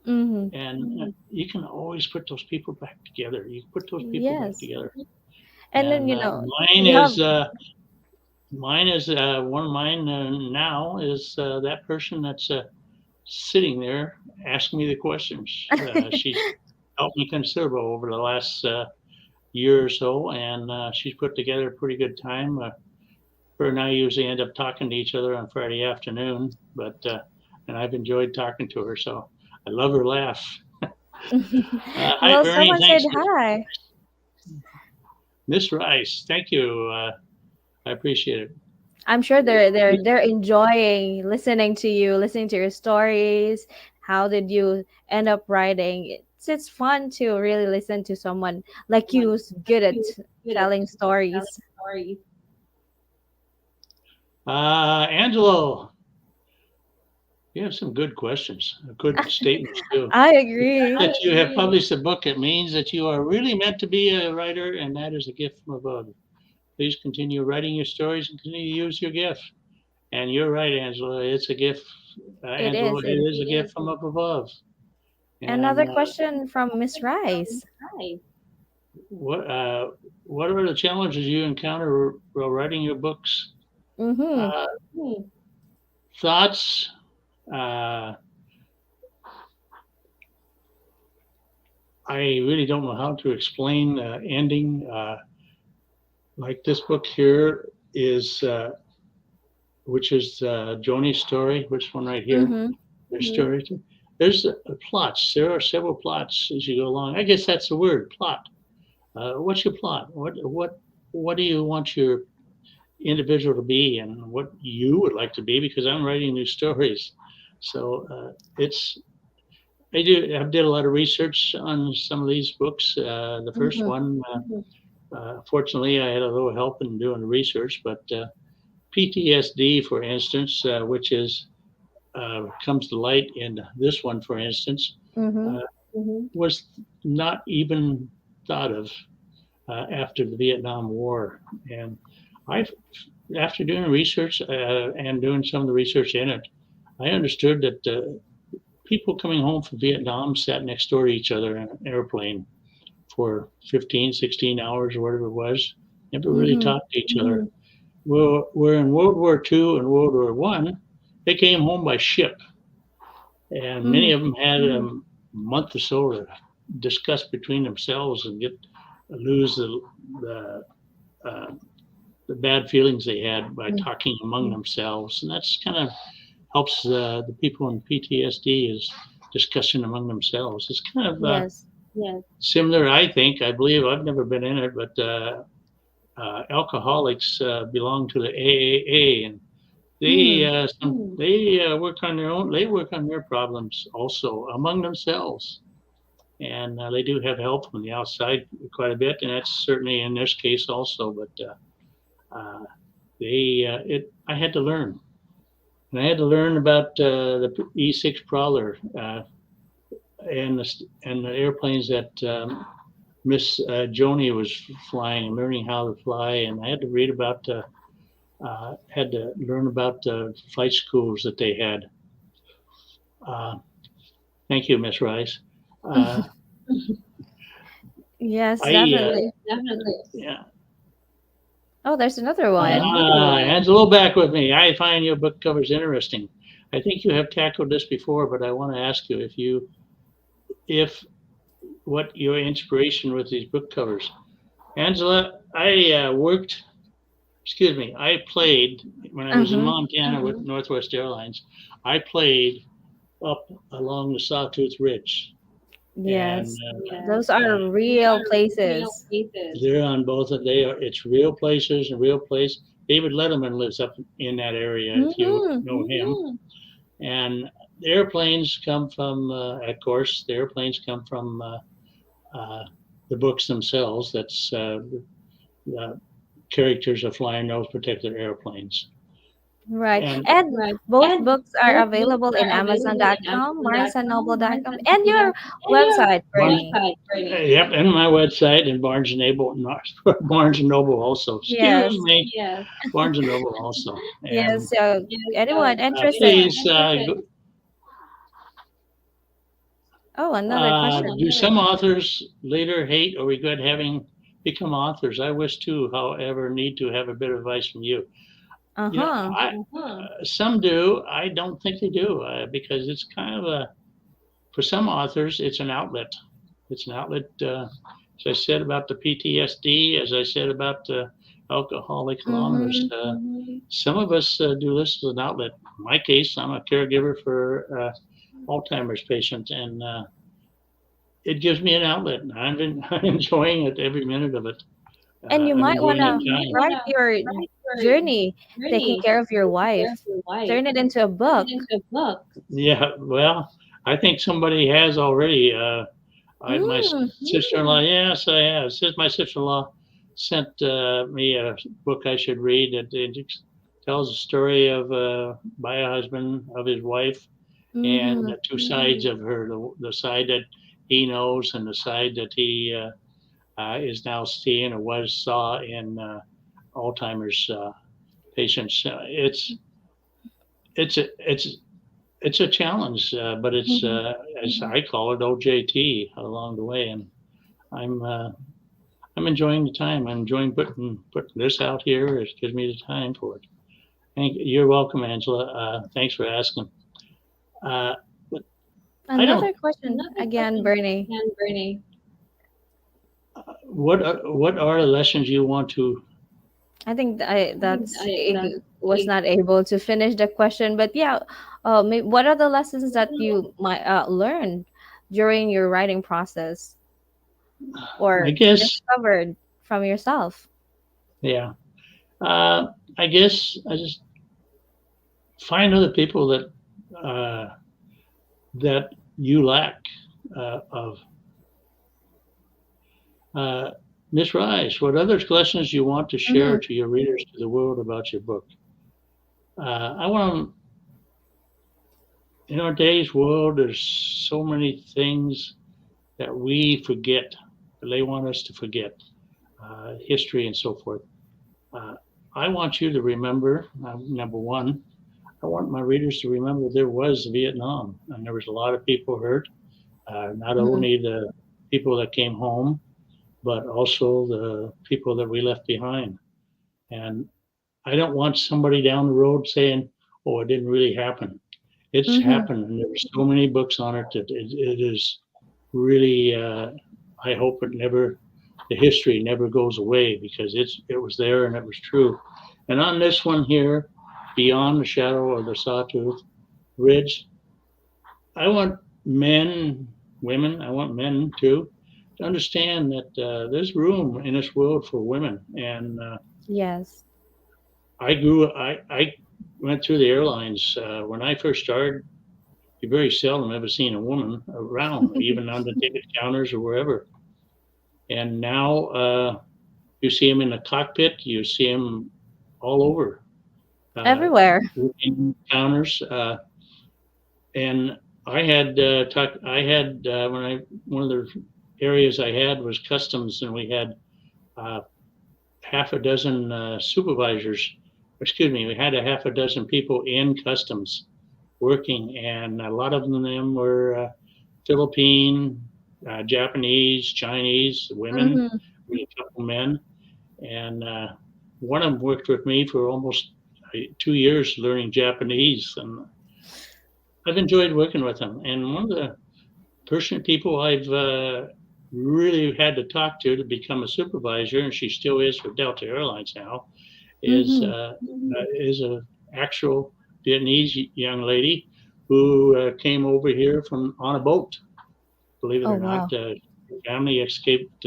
Mhm. and you can always put those people back together. You put those people back Yes. together. And then And mine you have is one of mine now is that person that's sitting there asking me the questions. She's helped me considerable over the last year or so, and she's put together a pretty good time. Her and I usually end up talking to each other on Friday afternoon, but and I've enjoyed talking to her, so I love her laugh. Hi, well, Bernie. someone said Thanks, hi. Miss Rice. Thank you. I appreciate it. I'm sure they're enjoying listening to you, listening to your stories. How did you end up writing? It's fun to really listen to someone like you who's good at telling stories. Angelo, you have some good questions, good statements too. I agree. That you have published a book, it means that you are really meant to be a writer, and that is a gift from above. Please continue writing your stories and continue to use your gift. And you're right, Angela. It's a gift, It Angela. is. It is a gift from up above. Another And question from Miss Rice. what uh, what are the challenges you encounter while writing your books? Mm-hmm. Uh, thoughts. Uh, I really don't know how to explain ending. Like this book here is, which is Joni's story. Which one right here? Mm-hmm. There's story. There's plots. There are several plots as you go along. I guess that's the word, plot. What's your plot? What do you want your individual to be, and what you would like to be? Because I'm writing new stories, so it's I did a lot of research on some of these books. The first Mm-hmm. one, fortunately, I had a little help in doing the research, but PTSD, for instance, which is comes to light in this one, for instance, Mm-hmm. uh, was not even thought of after the Vietnam War. And I, after doing research and doing some of the research in it, I understood that people coming home from Vietnam sat next door to each other in an airplane for 15, 16 hours or whatever it was, never really Mm-hmm. talked to each other. Well, where in World War II and World War One, they came home by ship, and Mm-hmm. many of them had a month or so to discuss between themselves and get lose the uh, the bad feelings they had by talking among themselves, and that's kind of helps the people in PTSD is discussing among themselves. It's kind of Yes. similar, I think. I believe I've never been in it, but alcoholics belong to the AAA, and they Mm. work on their own. They work on their problems also among themselves, and they do have help from the outside quite a bit, and that's certainly in this case also. But uh, I had to learn, and I had to learn about the E6 Prowler and the airplanes that Miss Joni was flying and learning how to fly, and I had to read about. Had to learn about the flight schools that they had. Uh, thank you, Miss Rice. Uh, Yes, I definitely. yeah. Oh, there's another one. Angelo, back with me. I find your book covers interesting. I think you have tackled this before, but I want to ask you if what your inspiration with these book covers. Angela, I I played when I was in Mm-hmm. Montana with Northwest Airlines. I played up along the Sawtooth Ridge, and Yes. Those are real places. they're on both of they are. It's real places and real place. David Letterman lives up in that area, if you Mm-hmm. know him. And the airplanes come from, of course, the airplanes come from uh, the books themselves. That's the characters are flying those particular airplanes. Right. And And both books are available in Amazon.com, BarnesandNoble.com, and your website, Bernie. Yep, and my website and Barnes and Noble, Barnes and Noble also. Excuse Yes. me, Barnes and Noble also. And Yes. So anyone interested? please, Oh, another question. do some authors later hate or regret having become authors? I wish too, however, need to have a bit of advice from you. You know, Uh-huh. some do. I don't think they do because it's kind of for some authors, it's an outlet. It's an outlet, as I said about the PTSD, as I said about Alcoholics Anonymous. Mm-hmm. Some of us do this as an outlet. In my case, I'm a caregiver for Alzheimer's patient, and it gives me an outlet. I'm enjoying it every minute of it. And you I'm might want enjoying to the time. write your journey taking care of your wife. Turn it into a book. Yeah, well, I think somebody has already. My sister-in-law, yes, I have. Since my sister-in-law sent me a book I should read. It tells a story of by a husband of his wife and Mm-hmm. the two sides of her, the side that he knows and the side that he is now seeing or saw in Alzheimer's patients. It's a it's it's a challenge, but it's Mm-hmm. as I call it OJT along the way, and I'm I'm enjoying the time. I'm enjoying putting this out here. It gives me the time for it. You're welcome, Angela. Thanks for asking. Uh, but I don't. Another question again, Bernie. What are the lessons you want to? I think that's it was not able to finish the question, but yeah, what are the lessons that you might learn during your writing process I or guess. discovered from yourself? Yeah. Uh, I guess I just find other people that you lack of. Uh, Miss Rice, what other lessons you want to share Mm-hmm. to your readers, to the world about your book? I want in our day's world, there's so many things that we forget, that they want us to forget, history and so forth. Uh, I want you to remember, number one, I want my readers to remember there was Vietnam and there was a lot of people hurt, not Mm-hmm. only the people that came home, but also the people that we left behind. And I don't want somebody down the road saying, "Oh, it didn't really happen." It's Mm-hmm. happened, and there's so many books on it that it is really. I hope the history never goes away because it was there and it was true. And on this one here, beyond the shadow of the Sawtooth Ridge, I want men, women, I want men too, to understand that there's room in this world for women. And Yes. I went through the airlines when I first started. You very seldom ever seen a woman around, even on the ticket counters or wherever. And now you see them in the cockpit. You see them all over uh, Everywhere. counters. And I had when I one of the areas I had was customs, and we had uh, half a dozen supervisors. Excuse me, we had a half a dozen people in customs working, and a lot of them were Philippine, Japanese, Chinese women, Mm-hmm. a couple men, and one of them worked with me for almost 2 years learning Japanese, and I've enjoyed working with him. And one of the person people I've really had to talk to become a supervisor, and she still is for Delta Airlines now, Mm-hmm. is a actual Vietnamese young lady who came over here from on a boat. Believe it Oh or not, wow. her family escaped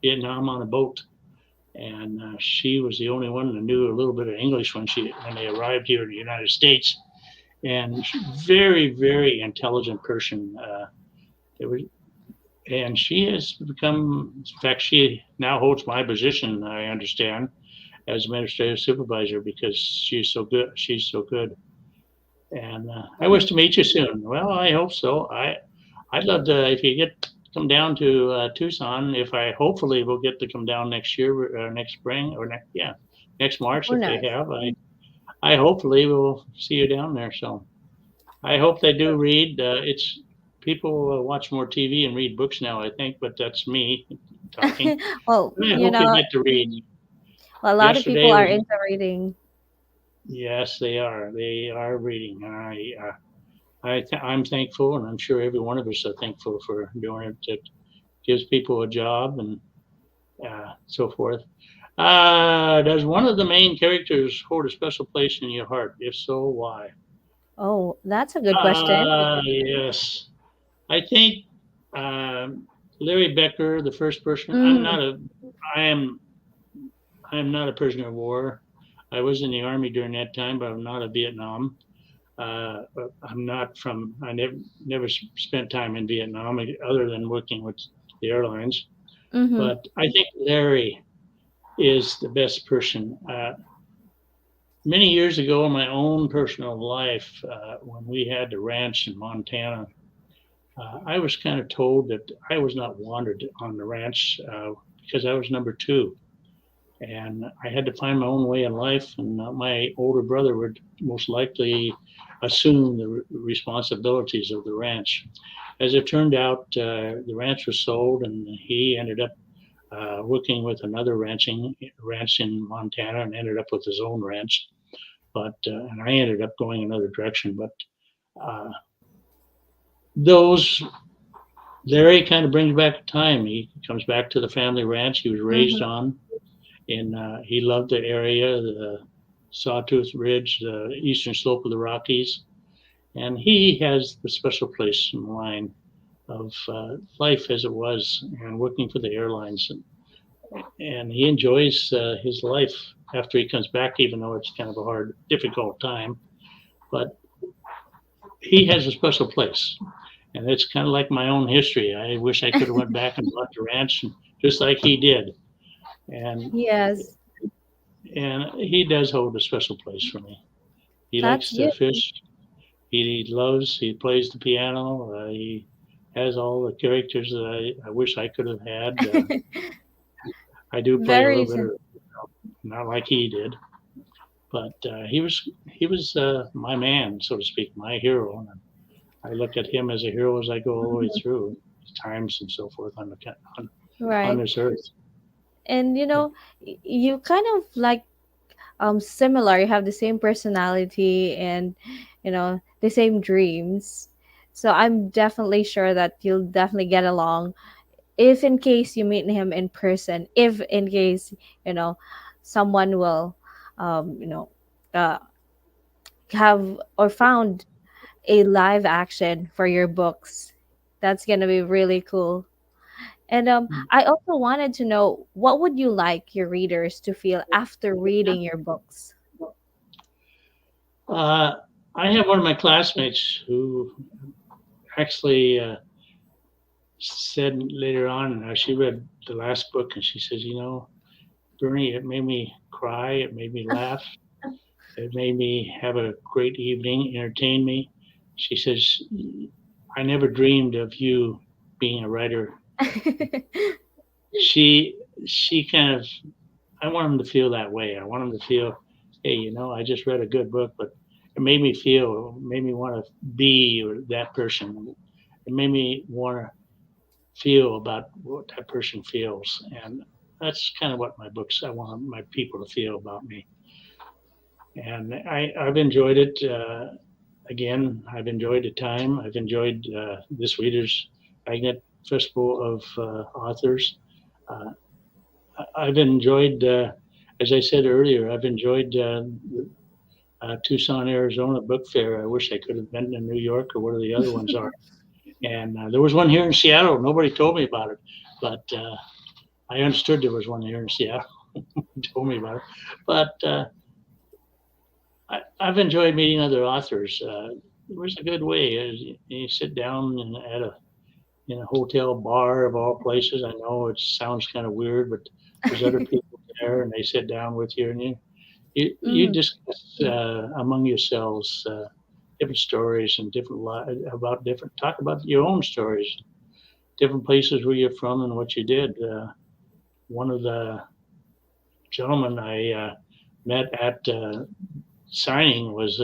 Vietnam on a boat, and she was the only one that knew a little bit of English when they arrived here in the United States. And very, very intelligent person. It was, and she has become, in fact, she now holds my position, I understand, as administrative supervisor because she's so good. She's so good. And I wish Oh, to meet you soon. Well, I hope so. I'd love to if you get come down to Tucson. If I hopefully will get to come down next year, next spring, or next March oh if they nice. have. I hopefully will see you down there. So I hope they do read. It's people watch more TV and read books now, I think, but that's me talking. Well, I hope you get to read. a lot of people Yesterday are was into reading. Yes, they are. They are reading, and I'm thankful, and I'm sure every one of us are thankful for doing it. It gives people a job and so forth. Does one of the main characters hold a special place in your heart? If so, why? Oh, that's a good question. Yes. I think Larry Becker, the first person. Mm, I am, I am not a prisoner of war. I was in the army during that time, but I'm not a Vietnam. I'm not from. I never spent time in Vietnam other than working with the airlines. mm-hmm. But I think Larry is the best person. Many years ago in my own personal life, when we had the ranch in Montana, I was kind of told that I was not wanted on the ranch because I was number two. And I had to find my own way in life. And my older brother would most likely assume the responsibilities of the ranch. As it turned out, the ranch was sold, and he ended up working with another ranch in Montana, and ended up with his own ranch. But and I ended up going another direction. But uh, those Larry kind of brings back time. He comes back to the family ranch he was raised Mm-hmm. on, and he loved the area, the Sawtooth Ridge, the eastern slope of the Rockies, and he has the special place in line of life as it was and working for the airlines, and he enjoys his life after he comes back, even though it's kind of a hard, difficult time. But he has a special place, and it's kind of like my own history. I wish I could have went back and bought the ranch, just like he did, and Yes, he does hold a special place for me. He that's likes to good. fish. He plays the piano. He has all the characters that I wish I could have had. I do play a Very. little bit of, not like he did, but he was my man, so to speak, my hero. And I look at him as a hero as I go all the way through times and so forth on Right. this earth. And you kind of like similar. You have the same personality and the same dreams. So I'm definitely sure that you'll definitely get along if in case you meet him in person. If in case you know someone will um you know uh have or found a live action for your books. That's gonna be really cool. And I also wanted to know what would you like your readers to feel after reading your books? Uh, I have one of my classmates who actually said later on, she read the last book and she says, Bernie, it made me cry, it made me laugh, it made me have a great evening, entertain me. She says, I never dreamed of you being a writer. She she kind of I want them to feel that way. I want them to feel, hey, I just read a good book, but it made me want to be that person. It made me want to feel about what that person feels. And that's kind of what I want my people to feel about me. And I've enjoyed it. again, I've enjoyed the time. I've enjoyed this Readers Magnet Festival of Authors. Uh, I've enjoyed, as I said earlier, I've enjoyed Tucson, Arizona Book Fair. I wish I could have been in New York or where the other ones are. And there was one here in Seattle. Nobody told me about it, but I understood there was one here in Seattle. Told me about it, but I've enjoyed meeting other authors. It was a good way. You sit down at a in a hotel bar of all places. I know it sounds kind of weird, but there's other people there, and they sit down with you, and you Mm-hmm. discuss among yourselves different stories and about different talk about your own stories, different places where you're from and what you did. One of the gentlemen I met at signing was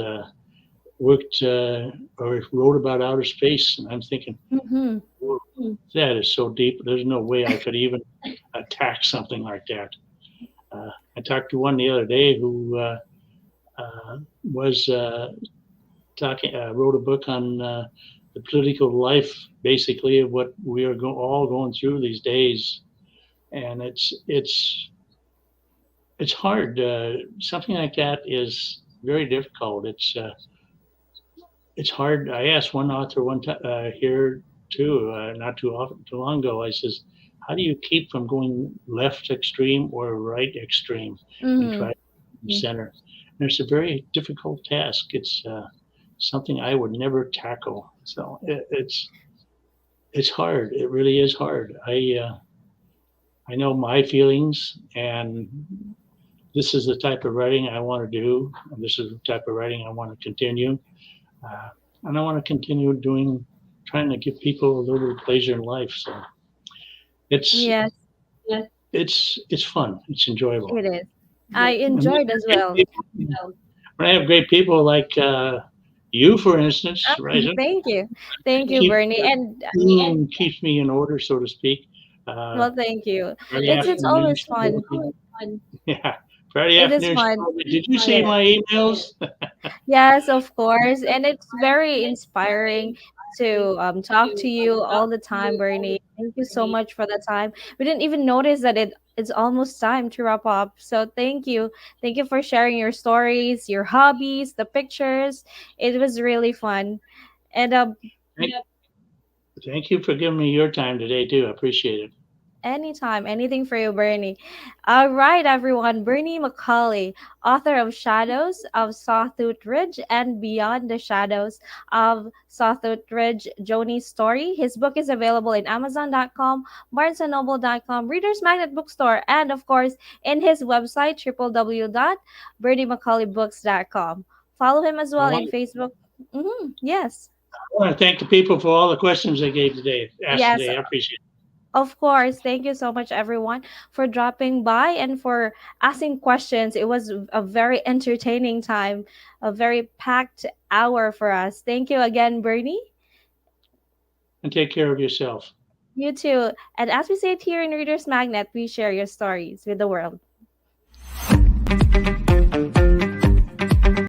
worked or wrote about outer space, and I'm thinking, Mm-hmm. "Whoa, that is so deep. There's no way I could even attack something like that." I talked to one the other day who was talking, wrote a book on the political life, basically, of what we are all going through these days, and it's hard. Something like that is very difficult. It's hard. I asked one author one time here too, not too long ago. I says, "How do you keep from going left extreme or right extreme, and Mm-hmm. try to center?" And it's a very difficult task. It's something I would never tackle. So it's hard. It really is hard. I know my feelings, and this is the type of writing I want to do, and this is the type of writing I want to continue. Uh, and I want to continue trying to give people a little bit of pleasure in life. So it's Yes, it's fun. It's enjoyable. it is. I And enjoyed as well. when I have great people like you, for instance, right? Thank you. Thank you, Keep Bernie. And keeps me in order, so to speak. Uh, well, thank you. Friday It's afternoon, always fun. yeah, Friday It is afternoon. fun. Did you see my emails? Yes, of course. And it's very inspiring to talk to you all the time, Bernie. Thank you so much for the time. We didn't even notice that it's almost time to wrap up. So thank you. Thank you for sharing your stories, your hobbies, the pictures. It was really fun. And Thank, thank you for giving me your time today too. I appreciate it. anytime, anything for you, Bernie. All right, everyone. Bernie McAuley, author of Shadows of Sawtooth Ridge and Beyond the Shadows of Sawtooth Ridge, Joni's story. His book is available in Amazon.com, BarnesandNoble.com, Reader's Magnet Bookstore, and of course, in his website, www.berniemacaulaybooks.com. Follow him as I well in want, Facebook. Yes. I want to thank the people for all the questions they asked Yes, today. I appreciate it. of course. Thank you so much, everyone, for dropping by and for asking questions. It was a very entertaining time, a very packed hour for us. Thank you again, Bernie. And take care of yourself. You too. And as we say it here in Reader's Magnet, we share your stories with the world.